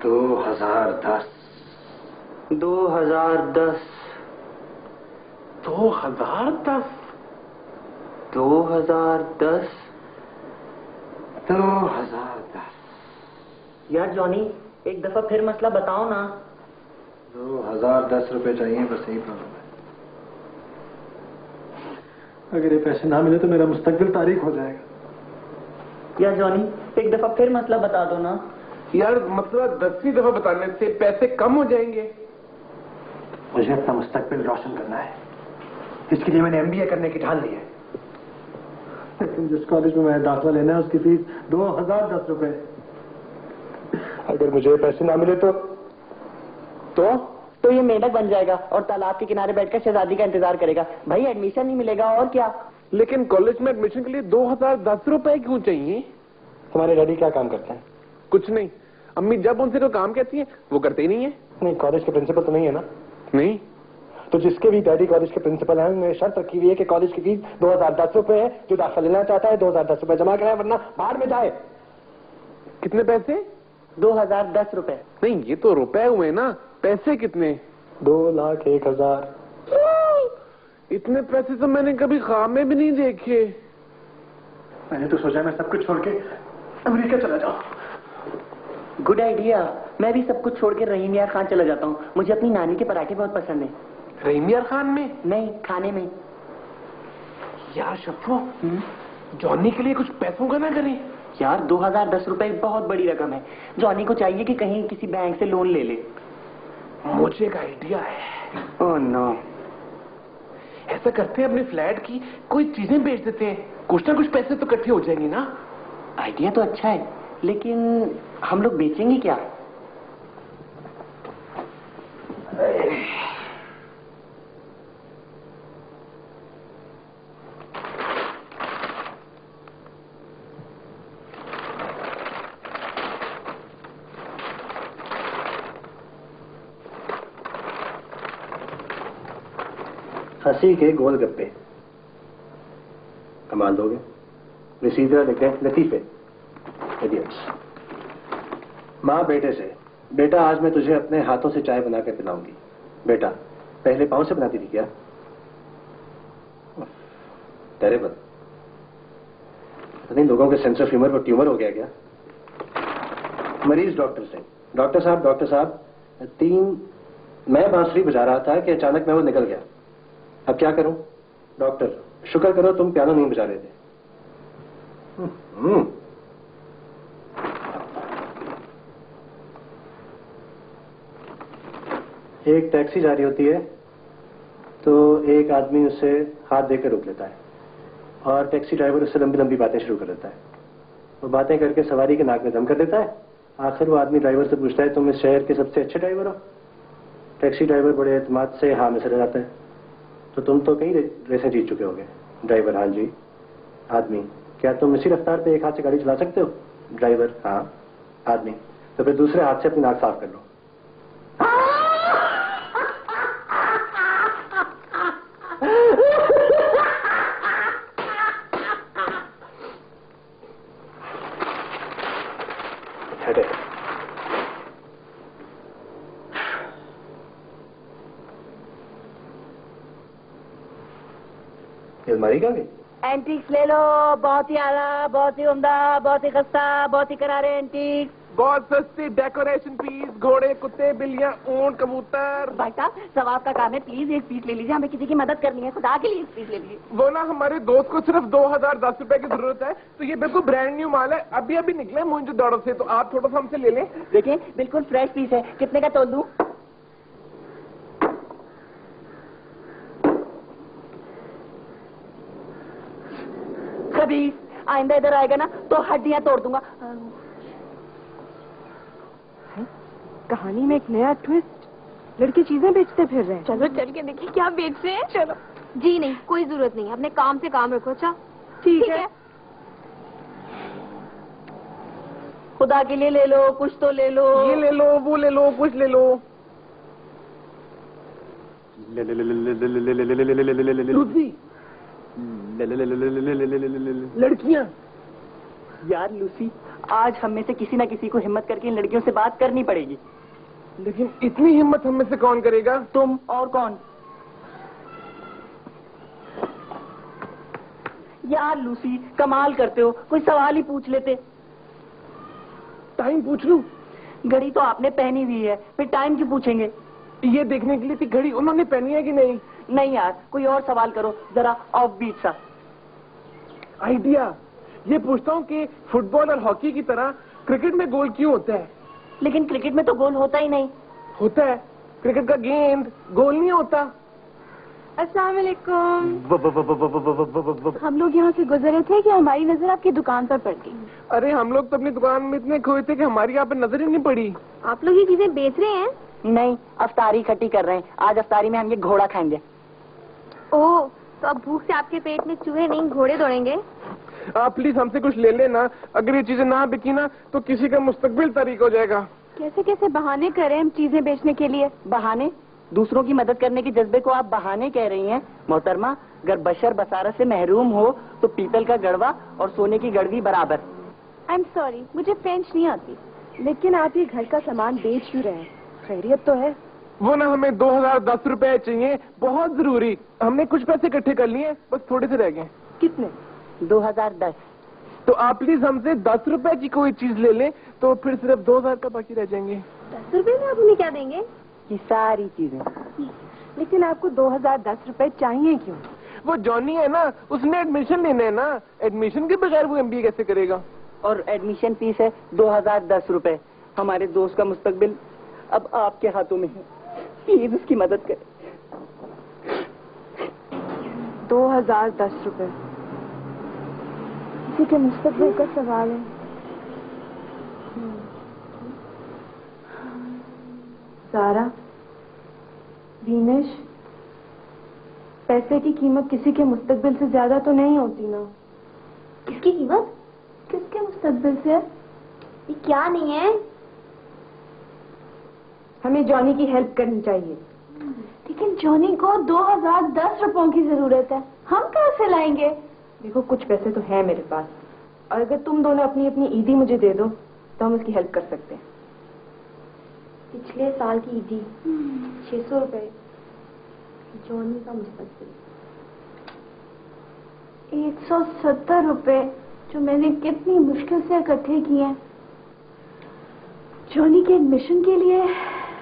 2010 2010 2010 2010 2010 यार जॉनी, एक दफा फिर मसला बताओ ना। 2010 रुपए चाहिए, बस यही प्रॉब्लम है। अगर ये पैसे ना मिले तो मेरा मुस्तकबिल तारीख हो जाएगा। यार जॉनी, एक दफा फिर मसला बता दो ना। यार मतलब 10वीं दफा बताने से पैसे कम हो जाएंगे। मुझे अपना मुस्तकबिल रोशन करना है, इसके लिए मैंने MBA करने की ठान ली है। लेकिन जिस कॉलेज में मैं दाखिला लेना है उसकी फीस 2010 रुपए। अगर मुझे पैसे ना मिले तो ये मेंढक बन जाएगा और तालाब के किनारे बैठकर शहजादी का इंतजार करेगा। भाई एडमिशन नहीं मिलेगा और क्या। लेकिन कॉलेज में एडमिशन के लिए 2010 रुपए क्यों चाहिए? तुम्हारे डैडी क्या काम करते हैं? कुछ नहीं, अम्मी जब उनसे कोई काम कहती है वो करते ही नहीं है। नहीं, कॉलेज के प्रिंसिपल तो नहीं है ना? नहीं। तो जिसके भी डैडी कॉलेज के प्रिंसिपल हैं, उन्होंने शर्त रखी हुई है कि कॉलेज की फीस 2010 रुपए है। जो दाखिला लेना चाहता है 2010 रुपए जमा कराए, वरना बाहर में जाए। कितने पैसे? 2010 रुपए। नहीं, ये तो रुपए हुए ना, पैसे कितने? 2,01,000। इतने पैसे तो मैंने कभी ख्वाब में भी नहीं देखे। मैंने तो सोचा मैं सब कुछ छोड़ के अमेरिका चला जाऊं। Good idea. मैं भी सब कुछ छोड़ के रहीम यार खान चला जाता हूँ। मुझे अपनी नानी के पराठे बहुत पसंद है। रहीम यार खान में? नहीं, खाने में। यार शफ्फो, जॉनी के लिए कुछ पैसों का ना करें। यार 2010 रुपए बहुत बड़ी रकम है। जॉनी को चाहिए कि कहीं किसी बैंक से लोन ले ले। मुझे एक आइडिया है। Oh no. ऐसा करते हैं, अपने फ्लैट की कोई चीजें बेच देते हैं, कुछ ना कुछ पैसे तो इकट्ठे हो जाएंगे ना। आइडिया तो अच्छा है, लेकिन हम लोग बेचेंगे क्या? हंसी के गोलगप्पे कमाल दोगे। रिसीवर लिख दें लतीफे। इडियट्स। माँ बेटे से, बेटा आज मैं तुझे अपने हाथों से चाय बनाकर पिलाऊंगी। बेटा पहले पांव से बनाती थी क्या? टेरेबल। नहीं, लोगों के सेंस ऑफ ह्यूमर पर ट्यूमर हो गया क्या? मरीज डॉक्टर से, डॉक्टर साहब 3 मैं बांसुरी बजा रहा था कि अचानक मैं वो निकल गया, अब क्या करूं? डॉक्टर शुक्र करो तुम पियानो नहीं बजा रहे थे। एक टैक्सी जा रही होती है तो एक आदमी उसे हाथ देकर रोक लेता है और टैक्सी ड्राइवर उससे लंबी लंबी बातें शुरू कर देता है। वो बातें करके सवारी के नाक में दम कर देता है। आखिर वो आदमी ड्राइवर से पूछता है, तुम इस शहर के सबसे अच्छे ड्राइवर हो? टैक्सी ड्राइवर बड़े एतमाद से हाँ में चला जाता है। तो तुम तो कई रेसें जीत चुके होगे। ड्राइवर हाँ जी। आदमी क्या तुम इसी रफ्तार पे एक हाथ से गाड़ी चला सकते हो? ड्राइवर हाँ। आदमी तो फिर दूसरे हाथ से अपनी नाक साफ कर लो। अलमारी कहाँ गई? एंटीक्स ले लो, बहुत ही आला, बहुत ही उम्दा, बहुत ही खस्ता, बहुत ही करारे एंटीक्स। बहुत सस्ती डेकोरेशन पीस, घोड़े, कुत्ते, बिल्लियां, ऊंट, कबूतर। भाई साहब सवाब का काम है, प्लीज एक पीस ले लीजिए, हमें किसी की मदद करनी है, खुदा के लिए एक पीस ले लीजिए। वो ना हमारे दोस्त को सिर्फ 2010 रुपए की जरूरत है, तो ये बिल्कुल ब्रांड न्यू माल है, अभी अभी निकले मुझे दौड़ो से, तो आप थोड़ा सा हमसे ले लें। देखिए बिल्कुल फ्रेश पीस है, कितने का तोल दूं? कभी आइंदा इधर आएगा ना तो हड्डियां तोड़ दूंगा। कहानी में एक नया ट्विस्ट। लड़के चीजें बेचते फिर रहे हैं। चलो चल के देखिए क्या बेच रहे हैं। चलो। जी नहीं, कोई जरूरत नहीं, अपने काम से काम रखो। अच्छा ठीक है। खुदा के लिए ले लो, कुछ तो ले लो। ये ले लो, वो ले लो, कुछ ले लो। लूसी, लड़कियां। यार लूसी आज हम में से किसी ना किसी को हिम्मत करके इन लड़कियों से बात करनी पड़ेगी। लेकिन इतनी हिम्मत हम में से कौन करेगा? तुम और कौन? यार लूसी, कमाल करते हो, कोई सवाल ही पूछ लेते। टाइम पूछ लूं? घड़ी तो आपने पहनी हुई है, फिर टाइम क्यों पूछेंगे? ये देखने के लिए कि घड़ी उन्होंने पहनी है कि नहीं। नहीं यार, कोई और सवाल करो, जरा ऑफ बीट सा। आइडिया, ये पूछता हूँ कि फुटबॉल और हॉकी की तरह क्रिकेट में गोल क्यों होता है? लेकिन क्रिकेट में तो गोल होता ही नहीं। होता है, क्रिकेट का गेंद गोल नहीं होता। अस्सलाम वालेकुम। हम लोग यहाँ से गुजरे थे कि हमारी नजर आपकी दुकान पर पड़ गई। अरे हम लोग तो अपनी दुकान में इतने खोए थे कि हमारी यहाँ पे नजर ही नहीं पड़ी। आप लोग ये चीजें बेच रहे हैं? नहीं, अफ्तारी इकट्ठी कर रहे हैं। आज अफ्तारी में हम ये घोड़ा खाएंगे। ओह, तो अब भूख से आपके पेट में चूहे नहीं घोड़े दौड़ेंगे। आप प्लीज हमसे कुछ ले लेना। अगर ये चीजें ना बिकी ना तो किसी का मुस्तकबिल तारीक हो जाएगा। कैसे कैसे बहाने करें हम चीजें बेचने के लिए? बहाने? दूसरों की मदद करने के जज्बे को आप बहाने कह रही हैं? मोहतरमा, अगर बशर बसारत से महरूम हो तो पीतल का गड़वा और सोने की गड़वी बराबर। आई एम सॉरी, मुझे फ्रेंच नहीं आती। लेकिन आप ये घर का सामान बेच क्यों रहे हैं? खैरियत तो है? वो ना हमें 2010 रुपए चाहिए, बहुत जरूरी। हमने कुछ पैसे इकट्ठे कर लिए, बस थोड़े से रह गए। कितने? 2010। तो आप प्लीज हमसे 10 रुपए की कोई चीज ले लें तो फिर सिर्फ 2000 का बाकी रह जाएंगे। 10 रुपए में आप उन्हें क्या देंगे? ये सारी चीजें। लेकिन आपको 2010 रुपए चाहिए क्यों? वो जॉनी है ना, उसने एडमिशन लेना है ना। एडमिशन के बगैर वो MBA कैसे करेगा? और एडमिशन फीस है 2010 रुपए। हमारे दोस्त का मुस्तकबिल अब आपके हाथों में है, प्लीज उसकी मदद करें। 2010 रुपए किसी के मुस्तकबिल का सवाल है। सारा, दीनेश, पैसे की कीमत किसी के मुस्तकबिल से ज्यादा तो नहीं होती ना? किसकी कीमत? किसके मुस्तकबिल से? ये क्या नहीं है? हमें जॉनी की हेल्प करनी चाहिए। लेकिन जॉनी को 2010 रुपयों की जरूरत है, हम कैसे लाएंगे? देखो, कुछ पैसे तो है मेरे पास, और अगर तुम दोनों अपनी अपनी ईदी मुझे दे दो तो हम उसकी हेल्प कर सकते हैं। पिछले साल की ईदी 600 रुपए। जॉनी का मुस्तकबिल 170 रुपए, जो मैंने कितनी मुश्किल से इकट्ठे किए हैं जॉनी के एडमिशन के लिए।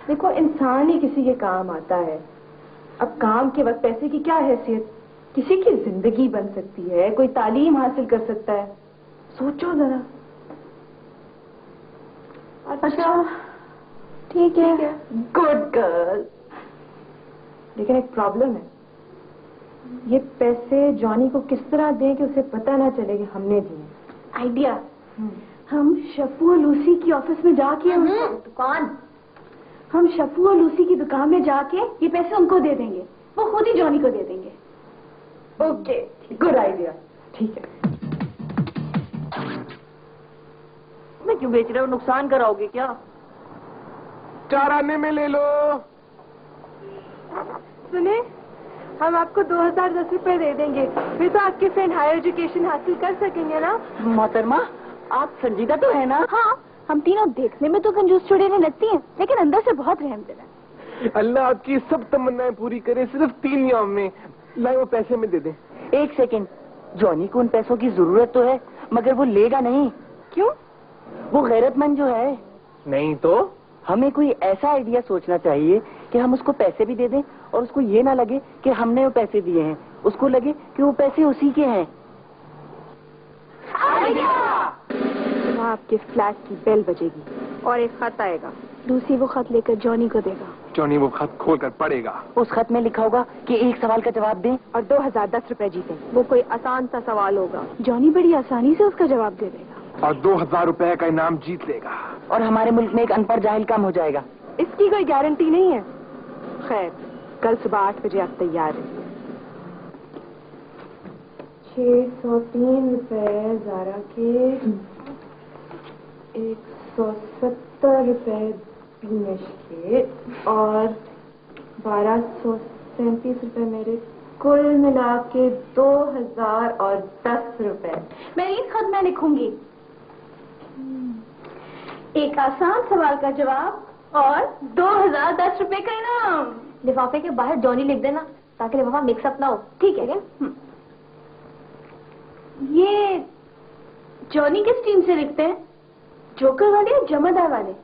देखो, इंसान ही किसी के काम आता है। अब काम के वक्त पैसे की क्या हैसियत? किसी की जिंदगी बन सकती है, कोई तालीम हासिल कर सकता है। सोचो जरा। अच्छा, ठीक है। Good girl. लेकिन एक प्रॉब्लम है। ये पैसे जॉनी को किस तरह दें कि उसे पता ना चले कि हमने दिए? आइडिया, हम शफू और लूसी की ऑफिस में जाके दुकान हम शफू और लूसी की दुकान में जाके ये पैसे उनको दे देंगे, वो खुद ही जॉनी को दे देंगे। Okay, good idea. ठीक है। मैं क्यों बेच रहे हो? नुकसान कराओगे क्या? 4 आने में ले लो। सुने, हम आपको 2010 रुपए दे देंगे, फिर तो आपके फ्रेंड हायर एजुकेशन हासिल कर सकेंगे ना? मोहतरमा, आप संजीदा तो है ना? हाँ, हम तीनों देखने में तो कंजूस चुड़ैलें लगती हैं, लेकिन अंदर से बहुत रहम दिल है। अल्लाह आपकी सब तमन्नाएं पूरी करे, सिर्फ 3 याम में। लाए वो पैसे में दे दें। एक सेकंड, जॉनी को उन पैसों की जरूरत तो है, मगर वो लेगा नहीं। क्यों? वो गैरतमंद जो है। नहीं तो हमें कोई ऐसा आइडिया सोचना चाहिए कि हम उसको पैसे भी दे दें और उसको ये ना लगे कि हमने वो पैसे दिए हैं, उसको लगे कि वो पैसे उसी के हैं। वहाँ आपके फ्लैट की बेल बजेगी और एक खत आएगा। लूसी वो खत लेकर जॉनी को देगा। जॉनी वो खत खोल कर पढ़ेगा। उस खत में लिखा होगा कि एक सवाल का जवाब दें और 2010 रुपए जीते। वो कोई आसान सा सवाल होगा। जॉनी बड़ी आसानी से उसका जवाब दे देगा और 2000 रुपए का इनाम जीत लेगा। और हमारे मुल्क में एक अनपढ़ जाहिल कम हो जाएगा। इसकी कोई गारंटी नहीं है। खैर, कल सुबह 8 बजे आप तैयार रहिए। 603 रुपए ज़ारा के, 170 रुपए दिनेश के और 1237 रुपए मेरे, कुल मिला के 2010 रुपए। मेरी खत मैं लिखूंगी। एक आसान सवाल का जवाब और 2010 रुपए का इनाम। लिफाफे के बाहर जॉनी लिख देना ताकि लिफाफा मिक्सअप ना हो। ठीक है? ये जॉनी किस टीम से लिखते हैं? जोकर वाले या जमादार वाले?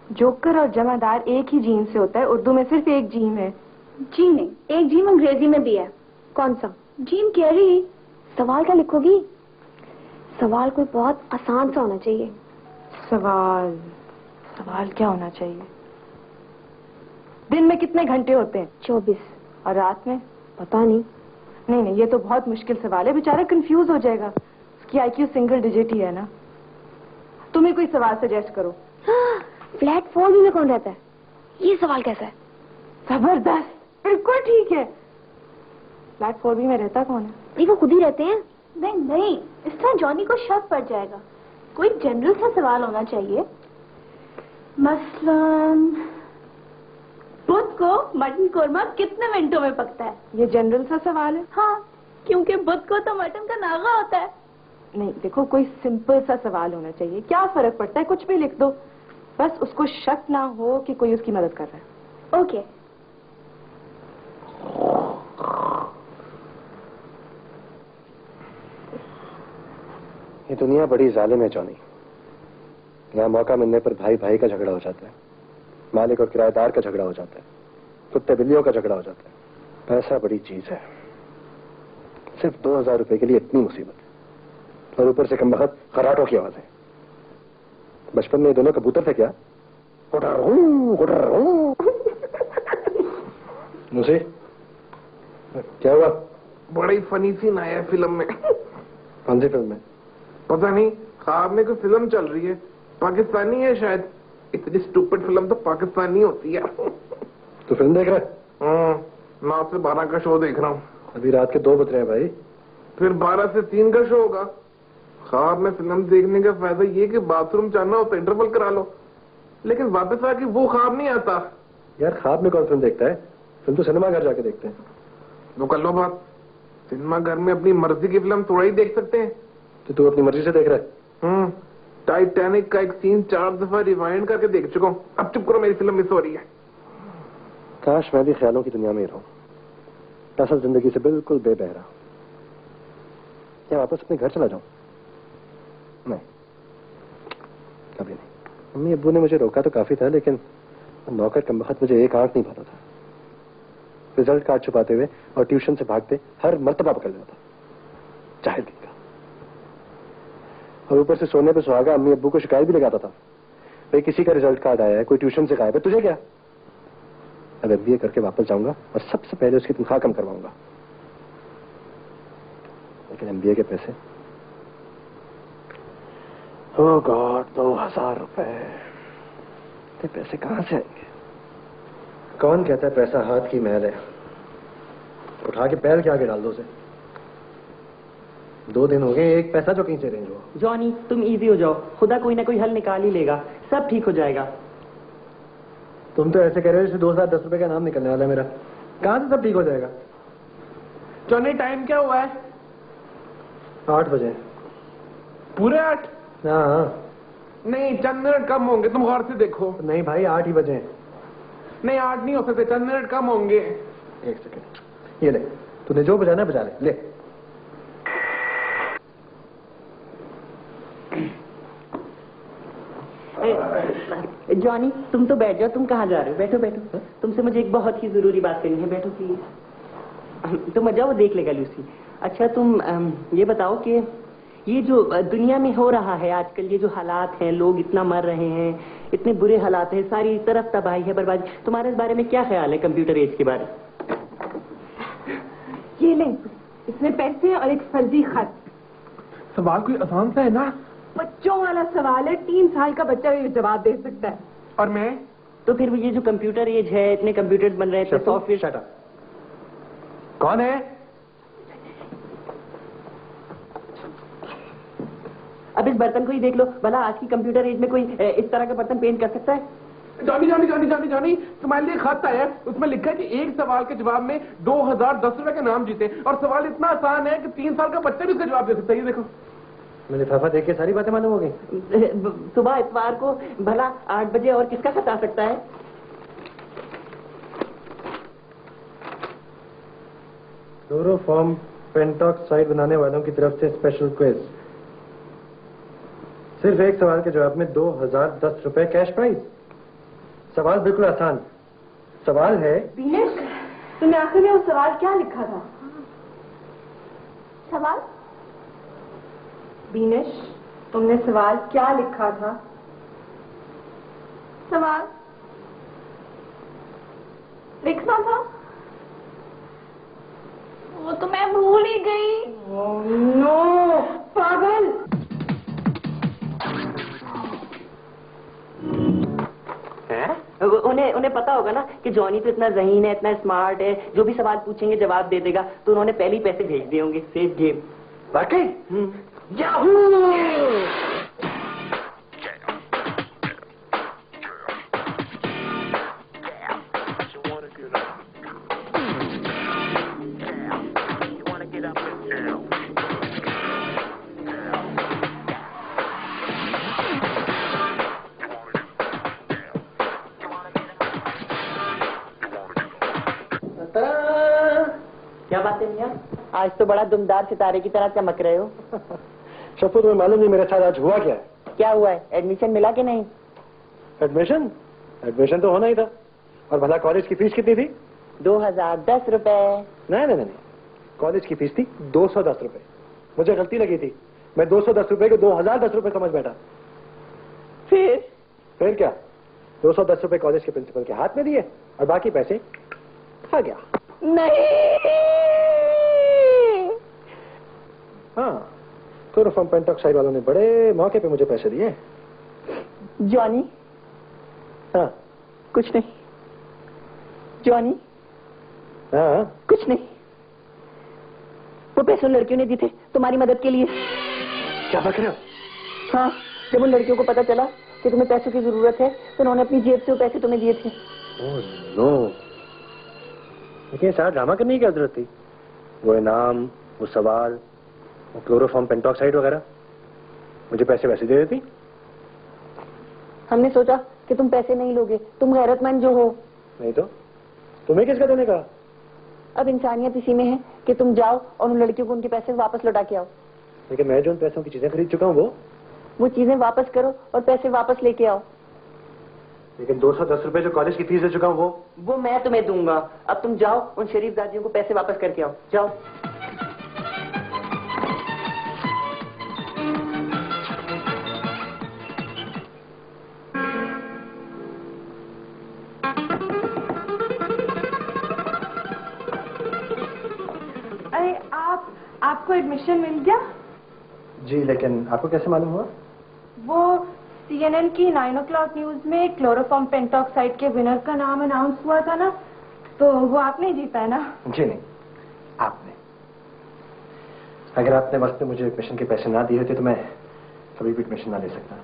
जोकर और जमादार एक ही जीन से होता है। उर्दू में सिर्फ एक जीम है। जी नहीं, एक जीम अंग्रेजी में भी है। कौन सा? Gym carry. सवाल क्या लिखोगी? सवाल कोई बहुत आसान सा होना चाहिए। सवाल क्या होना चाहिए? दिन में कितने घंटे होते हैं? 24। और रात में? पता नहीं। नहीं, ये तो बहुत मुश्किल सवाल है, बेचारा कंफ्यूज हो जाएगा। उसकी IQ सिंगल डिजिट ही है ना। तुम्हें कोई सवाल सजेस्ट करो। फ्लैट 4B में कौन रहता है? ये सवाल कैसा है? जबरदस्त, बिल्कुल ठीक है। फ्लैट 4B में रहता कौन है? नहीं, वो खुद ही रहते हैं। नहीं, इस तरह जॉनी को शक पड़ जाएगा। कोई जनरल सा सवाल होना चाहिए। मसलन बुध को मटन कोरमा कितने मिनटों में पकता है? ये जनरल सा सवाल है। हाँ, क्योंकि बुध को तो मटन का नागा होता है। नहीं, देखो कोई सिंपल सा सवाल होना चाहिए। क्या फर्क पड़ता है, कुछ भी लिख दो, बस उसको शक ना हो कि कोई उसकी मदद कर रहा है। ओके। ये दुनिया बड़ी जालिम है जॉनी। यहाँ मौका मिलने पर भाई भाई का झगड़ा हो जाता है, मालिक और किराएदार का झगड़ा हो जाता है, कुत्ते बिल्लियों का झगड़ा हो जाता है। पैसा बड़ी चीज है। सिर्फ 2000 रुपए के लिए इतनी मुसीबत, और ऊपर से कम वक्त खराटों की आवाजें। बचपन में ये दोनों कबूतर थे क्या? मुझे क्या हुआ? बड़ी फनी सीन आया फिल्म में। कौन सी फिल्म में? पता नहीं, ख्वाब में कोई फिल्म चल रही है, पाकिस्तानी है शायद। इतनी स्टूपिड फिल्म तो पाकिस्तानी होती है। तू फिल्म देख रहा है? 9 से 12 का शो देख रहा हूँ। अभी रात के 2 बज रहे हैं भाई। फिर 12 से 3 का शो होगा। ख्वाब में फिल्म देखने का फायदा ये कि बाथरूम जाना हो तो इंटरवल करा लो, लेकिन वापस आके वो ख्वाब नहीं आता। यार ख्वाब में कौन फिल्म देखता है? फिल्म तो सिनेमा घर जाके देखते हैं। वो कर लो बात। सिनेमा घर में अपनी मर्जी की फिल्म थोड़ा ही देख सकते हैं। तो तू अपनी मर्जी से देख रहा है? टाइटैनिक का एक सीन 4 दफा रिवाइंड करके देख चुका हूँ। अब चुप करो, मेरी फिल्म मिस हो रही है। काश मैं भी ख्यालों की दुनिया में रहूं, असल जिंदगी से बिल्कुल बेबहरा। क्या वापस अपने घर चला जाऊं? नहीं, कभी नहीं। मम्मी अब्बू ने मुझे रोका तो काफी था, लेकिन नौकर कमबख्त मुझे एक आंख नहीं भरता था। रिजल्ट कार्ड छुपाते हुए और ट्यूशन से भागते हर मर्तबा पकड़ लेता, जाहिर दिन का। और ऊपर से सोने पे सुहागा अम्मी अब्बू को शिकायत भी लगाता था, भाई किसी का रिजल्ट कार्ड आया है, कोई ट्यूशन से गायब है, तुझे क्या? अब MBA करके वापस जाऊंगा और सबसे पहले उसकी तनख्वाह कम करवाऊंगा। लेकिन MBA के पैसे, ओह गॉड, 2000 रुपए। ये पैसे कहां से आएंगे? कौन कहता है पैसा हाथ की मैल है? उठा के पैर के आगे डाल दो उसे। 2 दिन हो गए, एक पैसा जो कहीं से अरेंज हुआ। जॉनी तुम इजी हो जाओ, खुदा कोई ना कोई हल निकाल ही लेगा, सब ठीक हो जाएगा। तुम तो ऐसे कह रहे हो जैसे 2010 रुपए का नाम निकलने वाला है मेरा। कहां से सब ठीक हो जाएगा? जॉनी टाइम क्या हुआ है? 8 बजे। पूरे 8? हाँ। नहीं, चंद मिनट कम होंगे, तुम गौर से देखो। नहीं भाई, 8 ही बजे। नहीं, 8 नहीं हो सकते, चंद मिनट कम होंगे। 1 सेकंड, ये ले, तूने जो बजाना बजा ले। जॉनी तुम तो बैठ जाओ, तुम कहाँ जा रहे हो? बैठो बैठो, तुमसे मुझे एक बहुत ही जरूरी बात करनी है, बैठो प्लीज। तुम आ जाओ, देख लेगा लूसी। अच्छा तुम ये बताओ कि ये जो दुनिया में हो रहा है आजकल, ये जो हालात हैं, लोग इतना मर रहे हैं, इतने बुरे हालात हैं, सारी तरफ तबाही है, बर्बादी, तुम्हारे इस बारे में क्या ख्याल है, कंप्यूटर एज के बारे? ये ले, इसमें पैसे और एक फर्जी खत। सवाल कोई आसान सा है ना? बच्चों वाला सवाल है, 3 साल का बच्चा भी जवाब दे सकता है। और मैं तो फिर ये जो कंप्यूटर एज है, इतने कंप्यूटर बन रहे हैं, सॉफ्टवेयर। कौन है? अब इस बर्तन को ही देख लो भला, आज की कंप्यूटर एज में कोई इस तरह का बर्तन पेंट कर सकता है? Johnny Johnny Johnny Johnny Johnny, तुम्हारे लिए खत आया है, उसमें लिखा है कि एक सवाल के जवाब में 2010 रुपए के नाम जीते, और सवाल इतना आसान है कि 3 साल का बच्चा भी इसका जवाब दे सकता है। ये देखो। मुझे लिफाफा देख के सारी बातें मालूम हो गई। सुबह इतवार को भला 8 बजे और किसका खत आ सकता है? क्लोरोफॉर्म पेंटॉक्साइड बनाने वालों की तरफ से स्पेशल क्विज। सिर्फ एक सवाल के जवाब में 2010 रुपए कैश प्राइज। सवाल बिल्कुल आसान। सवाल है, बीनेश, तुमने आखिर में वो सवाल क्या लिखा था? सवाल? बीनेश, तुमने सवाल क्या लिखा था? सवाल लिखना था, वो तो मैं भूल ही गई। नो पागल। उन्हें पता होगा ना कि जॉनी तो इतना ज़हीन है, इतना स्मार्ट है, जो भी सवाल पूछेंगे जवाब दे देगा, तो उन्होंने पहले ही पैसे भेज दिए होंगे। Safe game. वाकई? याहू! क्या बात है मियां? आज तो बड़ा दुमदार सितारे की तरह चमक रहे हो। शफू, तुम्हें मालूम नहीं मेरे साथ आज हुआ क्या है? क्या हुआ है? एडमिशन मिला कि नहीं? एडमिशन? एडमिशन तो होना ही था। और भला कॉलेज की फीस कितनी थी? 2010 रुपए। नहीं, कॉलेज की फीस थी 210 रुपए। मुझे गलती लगी थी, मैं 210 रुपए को 2010 रुपए समझ बैठा। फिर क्या, 210 रुपए कॉलेज के प्रिंसिपल के हाथ में दिए और बाकी पैसे खा गया। नहीं। हाँ, क्लोरोफॉर्म पेंटॉक्साइड वालों ने बड़े मौके पे मुझे पैसे दिए। जॉनी? हाँ। कुछ नहीं। जॉनी? हाँ। कुछ नहीं। वो पैसे उन लड़कियों ने दिए थे तुम्हारी मदद के लिए। क्या बक रहे हो? हाँ, जब उन लड़कियों को पता चला कि तुम्हें पैसों की जरूरत है तो उन्होंने अपनी जेब से वो पैसे तुम्हें दिए थे। ओह नो, लेकिन सारा ड्रामा करने की क्या जरूरत थी? वो इनाम, वो सवाल, वो क्लोरोफॉर्म पेंटॉक्साइड वगैरह, मुझे पैसे वैसे दे देती। हमने सोचा कि तुम पैसे नहीं लोगे, तुम गैरतमंद जो हो। नहीं तो तुम्हें किसका देने का? अब इंसानियत इसी में है कि तुम जाओ और उन लड़कियों को उनके पैसे वापस लौटा के आओ। लेकिन मैं जो उन पैसों की चीजें खरीद चुका हूँ वो चीजें वापस करो और पैसे वापस लेके आओ। लेकिन 210 रुपए जो कॉलेज की फीस दे चुका हूँ वो मैं तुम्हें दूंगा। अब तुम जाओ उन शरीफ दादियों को पैसे वापस करके आओ। जाओ। अरे आपको एडमिशन मिल गया? जी, लेकिन आपको कैसे मालूम हुआ? वो CNN की 9 o'clock न्यूज में क्लोरोफॉर्म पेंटॉक्साइड के विनर का नाम अनाउंस हुआ था ना, तो वो आपने जीता है ना? जी नहीं, आपने। अगर आपने वक्त में मुझे एडमिशन के पैसे ना दिए होते तो मैं कभी भी एडमिशन ना ले सकता।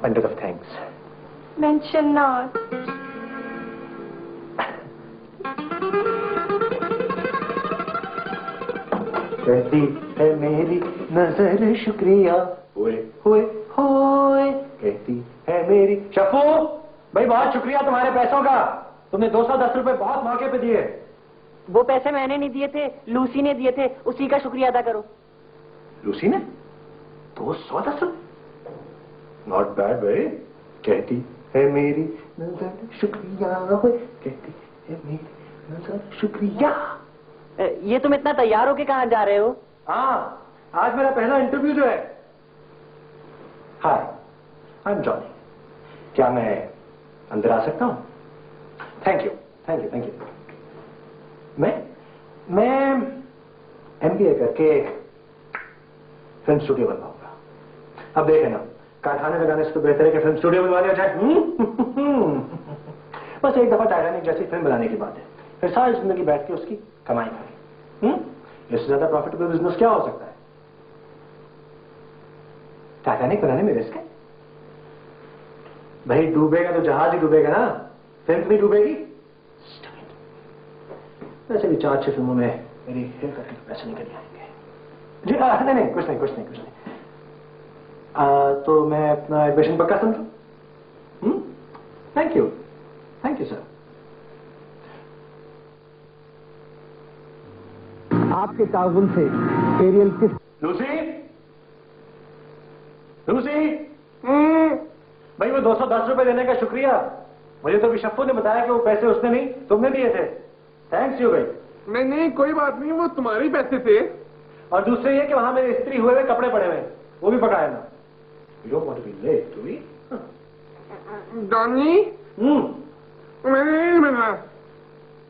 Bundle of thanks. Mention not. कहती है मेरी नजर शुक्रिया, होए होए होए, कहती है मेरी। शफू भाई, बहुत शुक्रिया तुम्हारे पैसों का, तुमने 210 रुपए बहुत मौके पे दिए। वो पैसे मैंने नहीं दिए थे, लूसी ने दिए थे, उसी का शुक्रिया अदा करो। लूसी ने 210 रुपए? नॉट बैड भाई। कहती है मेरी नजर शुक्रिया, होए, कहती है मेरी नजर शुक्रिया। ये तुम इतना तैयार होके कहाँ जा रहे हो? हाँ, आज मेरा पहला इंटरव्यू जो है। हाय, आई एम जॉनी। क्या मैं अंदर आ सकता हूँ? Thank you, thank you, thank you. मैं MBA करके फिल्म स्टूडियो बनवाऊंगा। अब देखे ना, कारखाने लगाने से तो बेहतर है कि फिल्म स्टूडियो बनवा लिया जाए। बस एक दफा टाइटैनिक जैसी फिल्म बनाने की बात है, फिर सारी जिंदगी बैठ के उसकी कमाई करें। इससे ज्यादा प्रॉफिटेबल बिजनेस क्या हो सकता है? टाइटैनिक बनाने में रिस्क है भाई। डूबेगा तो जहाज ही डूबेगा ना, फिल्म भी डूबेगी। वैसे भी 4-6 फिल्मों में मेरी हेयर कट के पैसे निकल जाएंगे। जी नहीं, कुछ नहीं। तो मैं अपना एडमिशन पक्का समझूं? Thank you sir. आपके ताउन से एरियल किस लूसी भाई वो 210 रुपए देने का शुक्रिया। मुझे तो बिशप्पू ने बताया कि वो पैसे उसने नहीं तुमने दिए थे। थैंक्स यू भाई। नहीं कोई बात नहीं, वो तुम्हारे पैसे थे। और दूसरे ये कि वहां मेरे इस्त्री हुए कपड़े पड़े हुए वो भी पकाया ना। You don't want to be late, do we? Johnny मैंने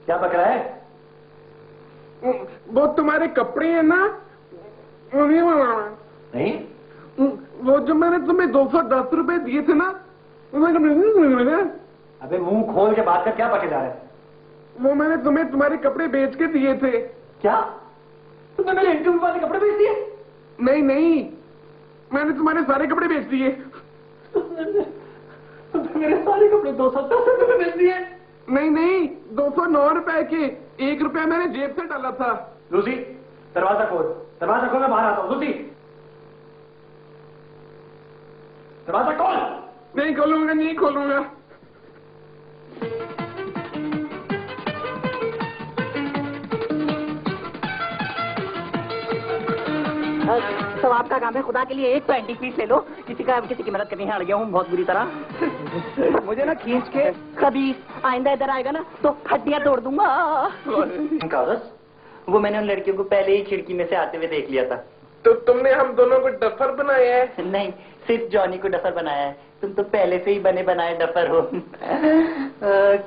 क्या पक रहा है? वो तुम्हारे कपड़े हैं ना, नहीं वो जो मैंने तुम्हें 210 रुपए दिए थे ना, अबे मुंह खोल के बात कर, क्या पके जा रहे हैं? वो मैंने तुम्हें तुम्हारे कपड़े बेच के दिए थे। क्या तुमने मेरे इंटरव्यू वाले कपड़े बेच दिए? नहीं मैंने तुम्हारे सारे कपड़े बेच दिए। तुमने मेरे सारे कपड़े 210 रुपए में बेच दिए? नहीं 209 रुपए के, 1 रुपया मैंने जेब से डाला था। लूसी दरवाजा खोल मैं बाहर आता हूँ। लूसी दरवाजा खोल। नहीं खोलूंगा। सवाब का काम है, खुदा के लिए एक 20 पीस ले लो। किसी की मदद करनी है, अड़ गया हूँ बहुत बुरी तरह। मुझे ना खींच के कभी आइंदा इधर आएगा ना तो हड्डियां तोड़ दूंगा। कागज वो मैंने उन लड़कियों को पहले ही खिड़की में से आते हुए देख लिया था। तो तुमने हम दोनों को डफर बनाया है? नहीं, सिर्फ जॉनी को डफर बनाया है। तुम तो पहले से ही बने बनाए डफर हो।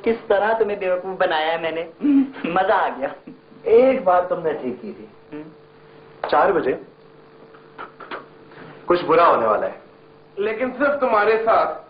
किस तरह तुम्हें बेवकूफ बनाया है मैंने, मजा आ गया। एक बात तुमने ठीक की थी, 4 बजे कुछ बुरा होने वाला है, लेकिन सिर्फ तुम्हारे साथ।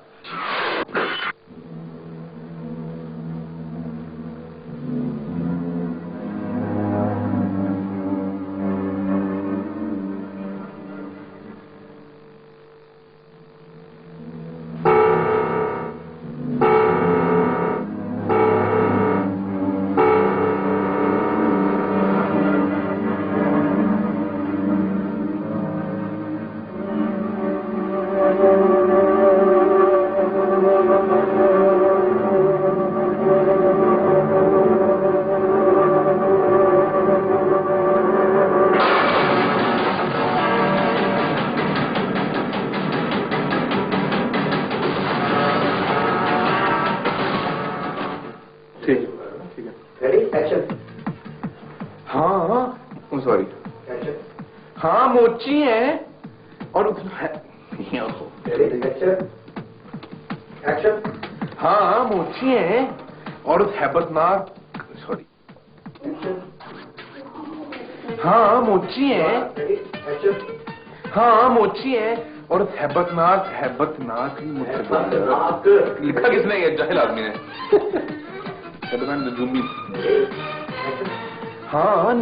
हाँ मोची है और हाँ मोची है और उस हैबतनाक हाँ मोची है और उस हैबतनाक लिखा किसने, ये जाहिल आदमी ने। हाँ